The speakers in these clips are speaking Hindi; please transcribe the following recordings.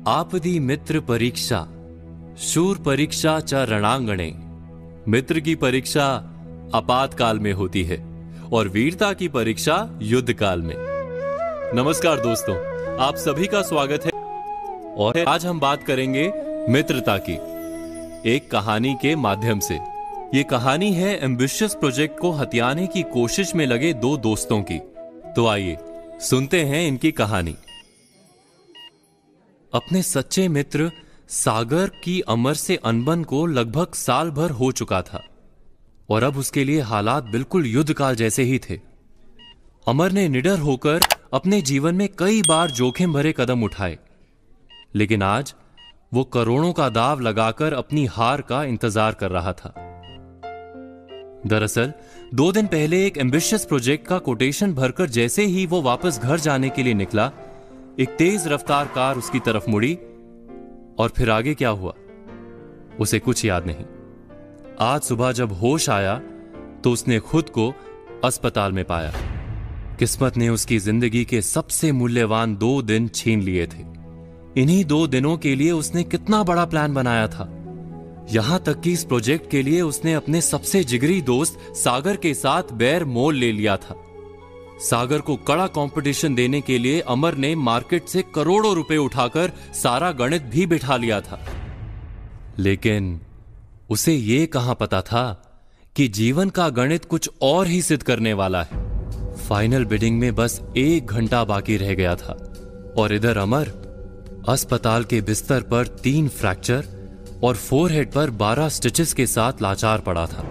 आपदी मित्र परीक्षा शूर परीक्षा च रणांगणे। मित्र की परीक्षा आपातकाल में होती है और वीरता की परीक्षा युद्ध काल में। नमस्कार दोस्तों, आप सभी का स्वागत है और आज हम बात करेंगे मित्रता की एक कहानी के माध्यम से। ये कहानी है एम्बिशियस प्रोजेक्ट को हथियाने की कोशिश में लगे दो दोस्तों की। तो आइए सुनते हैं इनकी कहानी। अपने सच्चे मित्र सागर की अमर से अनबन को लगभग साल भर हो चुका था और अब उसके लिए हालात बिल्कुल युद्ध काल जैसे ही थे। अमर ने निडर होकर अपने जीवन में कई बार जोखिम भरे कदम उठाए, लेकिन आज वो करोड़ों का दाव लगाकर अपनी हार का इंतजार कर रहा था। दरअसल 2 दिन पहले एक एम्बिशियस प्रोजेक्ट का कोटेशन भरकर जैसे ही वो वापस घर जाने के लिए निकला, एक तेज रफ्तार कार उसकी तरफ मुड़ी और फिर आगे क्या हुआ उसे कुछ याद नहीं। आज सुबह जब होश आया तो उसने खुद को अस्पताल में पाया। किस्मत ने उसकी जिंदगी के सबसे मूल्यवान 2 दिन छीन लिए थे। इन्हीं 2 दिनों के लिए उसने कितना बड़ा प्लान बनाया था। यहां तक कि इस प्रोजेक्ट के लिए उसने अपने सबसे जिगरी दोस्त सागर के साथ बैर मोल ले लिया था। सागर को कड़ा कंपटीशन देने के लिए अमर ने मार्केट से करोड़ों रुपए उठाकर सारा गणित भी बिठा लिया था, लेकिन उसे यह कहां पता था कि जीवन का गणित कुछ और ही सिद्ध करने वाला है। फाइनल बिडिंग में बस 1 घंटा बाकी रह गया था और इधर अमर अस्पताल के बिस्तर पर 3 फ्रैक्चर और फोरहेड पर 12 स्टिचेस के साथ लाचार पड़ा था।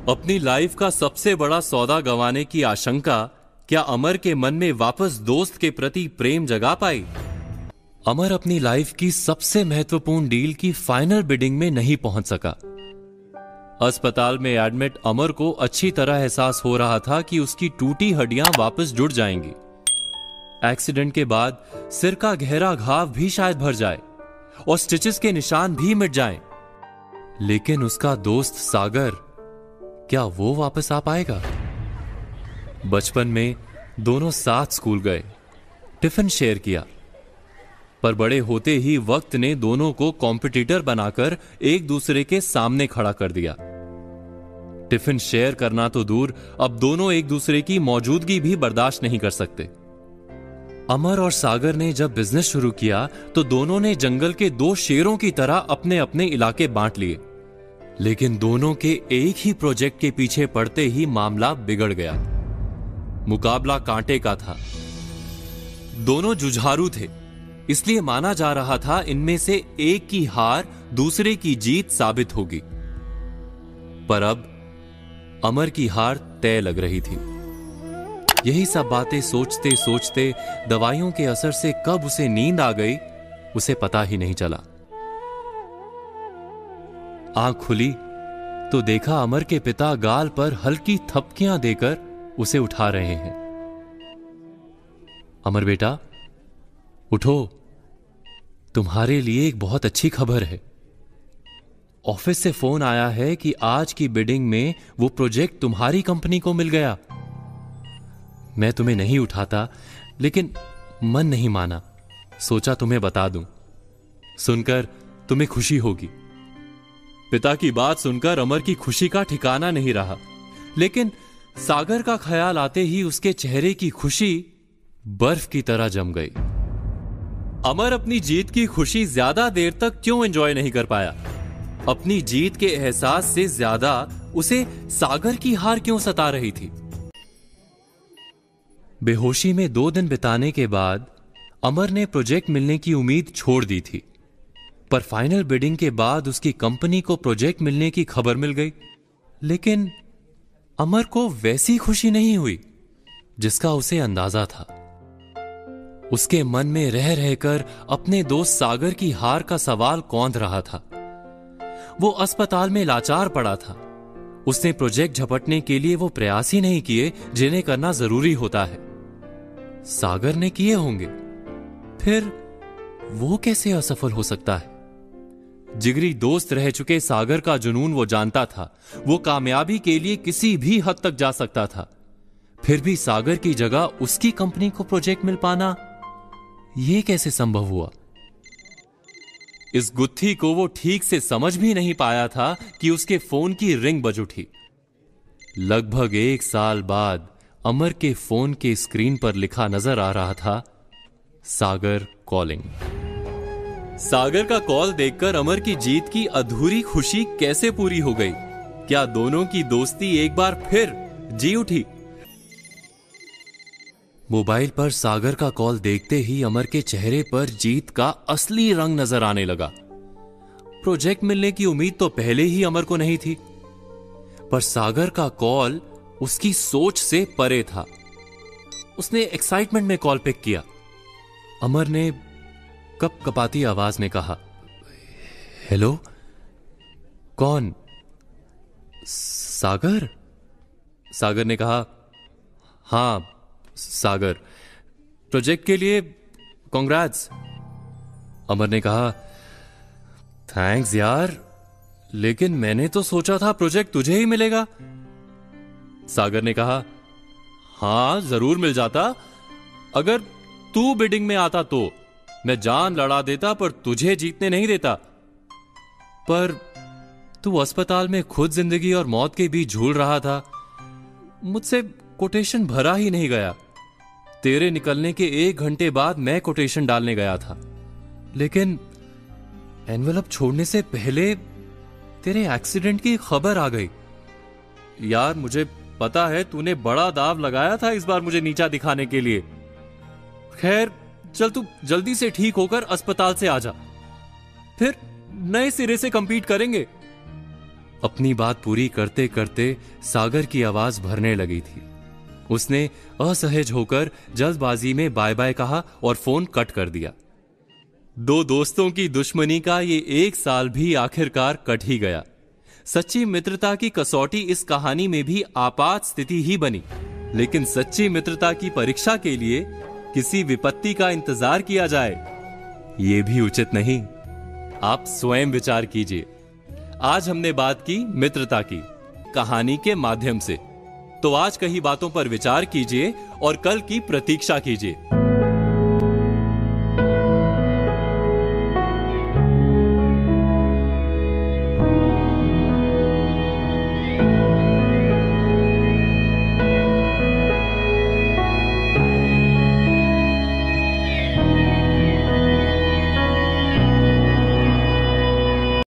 अपनी लाइफ का सबसे बड़ा सौदा गंवाने की आशंका क्या अमर के मन में वापस दोस्त के प्रति प्रेम जगा पाई? अमर अपनी लाइफ की सबसे महत्वपूर्ण डील की फाइनल बिडिंग में नहीं पहुंच सका। अस्पताल में एडमिट अमर को अच्छी तरह एहसास हो रहा था कि उसकी टूटी हड्डियां वापस जुड़ जाएंगी। एक्सीडेंट के बाद सिर का गहरा घाव भी शायद भर जाए और स्टिचेस के निशान भी मिट जाएं, लेकिन उसका दोस्त सागर, क्या वो वापस आ पाएगा? बचपन में दोनों साथ स्कूल गए, टिफिन शेयर किया, पर बड़े होते ही वक्त ने दोनों को कॉम्पिटिटर बनाकर एक दूसरे के सामने खड़ा कर दिया। टिफिन शेयर करना तो दूर, अब दोनों एक दूसरे की मौजूदगी भी बर्दाश्त नहीं कर सकते। अमर और सागर ने जब बिजनेस शुरू किया तो दोनों ने जंगल के 2 शेरों की तरह अपने अपने इलाके बांट लिए, लेकिन दोनों के एक ही प्रोजेक्ट के पीछे पड़ते ही मामला बिगड़ गया। मुकाबला कांटे का था। दोनों जुझारू थे, इसलिए माना जा रहा था इनमें से एक की हार दूसरे की जीत साबित होगी। पर अब अमर की हार तय लग रही थी। यही सब बातें सोचते सोचते दवाइयों के असर से कब उसे नींद आ गई उसे पता ही नहीं चला। आंख खुली तो देखा अमर के पिता गाल पर हल्की थपकियां देकर उसे उठा रहे हैं। अमर बेटा उठो, तुम्हारे लिए एक बहुत अच्छी खबर है। ऑफिस से फोन आया है कि आज की बिडिंग में वो प्रोजेक्ट तुम्हारी कंपनी को मिल गया। मैं तुम्हें नहीं उठाता, लेकिन मन नहीं माना, सोचा तुम्हें बता दूं। सुनकर तुम्हें खुशी होगी। पिता की बात सुनकर अमर की खुशी का ठिकाना नहीं रहा, लेकिन सागर का ख्याल आते ही उसके चेहरे की खुशी बर्फ की तरह जम गई। अमर अपनी जीत की खुशी ज्यादा देर तक क्यों एंजॉय नहीं कर पाया? अपनी जीत के एहसास से ज्यादा उसे सागर की हार क्यों सता रही थी? बेहोशी में 2 दिन बिताने के बाद अमर ने प्रोजेक्ट मिलने की उम्मीद छोड़ दी थी, पर फाइनल बिडिंग के बाद उसकी कंपनी को प्रोजेक्ट मिलने की खबर मिल गई। लेकिन अमर को वैसी खुशी नहीं हुई जिसका उसे अंदाजा था। उसके मन में रह रहकर अपने दोस्त सागर की हार का सवाल कौंध रहा था। वो अस्पताल में लाचार पड़ा था। उसने प्रोजेक्ट झपटने के लिए वो प्रयास ही नहीं किए जिन्हें करना जरूरी होता है। सागर ने किए होंगे, फिर वो कैसे असफल हो सकता है? जिगरी दोस्त रह चुके सागर का जुनून वो जानता था। वो कामयाबी के लिए किसी भी हद तक जा सकता था। फिर भी सागर की जगह उसकी कंपनी को प्रोजेक्ट मिल पाना, यह कैसे संभव हुआ? इस गुत्थी को वो ठीक से समझ भी नहीं पाया था कि उसके फोन की रिंग बज उठी। लगभग 1 साल बाद अमर के फोन के स्क्रीन पर लिखा नजर आ रहा था, सागर कॉलिंग। सागर का कॉल देखकर अमर की जीत की अधूरी खुशी कैसे पूरी हो गई? क्या दोनों की दोस्ती एक बार फिर जी उठी? मोबाइल पर सागर का कॉल देखते ही अमर के चेहरे पर जीत का असली रंग नजर आने लगा। प्रोजेक्ट मिलने की उम्मीद तो पहले ही अमर को नहीं थी, पर सागर का कॉल उसकी सोच से परे था। उसने एक्साइटमेंट में कॉल पिक किया। अमर ने कपकपाती आवाज में कहा, हेलो, कौन? सागर? सागर ने कहा, हां सागर, प्रोजेक्ट के लिए कांग्रेट्स। अमर ने कहा, थैंक्स यार, लेकिन मैंने तो सोचा था प्रोजेक्ट तुझे ही मिलेगा। सागर ने कहा, हां जरूर मिल जाता, अगर तू बिडिंग में आता तो मैं जान लड़ा देता, पर तुझे जीतने नहीं देता। पर तू अस्पताल में खुद जिंदगी और मौत के बीच झूल रहा था, मुझसे कोटेशन भरा ही नहीं गया। तेरे निकलने के 1 घंटे बाद मैं कोटेशन डालने गया था, लेकिन एनवेलप छोड़ने से पहले तेरे एक्सीडेंट की खबर आ गई। यार मुझे पता है तूने बड़ा दाव लगाया था इस बार मुझे नीचा दिखाने के लिए। खैर चल, तू जल्दी से ठीक होकर अस्पताल से आ जा, फिर नए सिरे से कंपीट करेंगे। अपनी बात पूरी करते करते सागर की आवाज भरने लगी थी। उसने असहज होकर जल्दबाजी में बाय बाय कहा और फोन कट कर दिया। 2 दोस्तों की दुश्मनी का ये 1 साल भी आखिरकार कट ही गया। सच्ची मित्रता की कसौटी इस कहानी में भी आपात स्थिति ही बनी, लेकिन सच्ची मित्रता की परीक्षा के लिए किसी विपत्ति का इंतजार किया जाए, यह भी उचित नहीं। आप स्वयं विचार कीजिए। आज हमने बात की मित्रता की, कहानी के माध्यम से। तो आज कही बातों पर विचार कीजिए और कल की प्रतीक्षा कीजिए।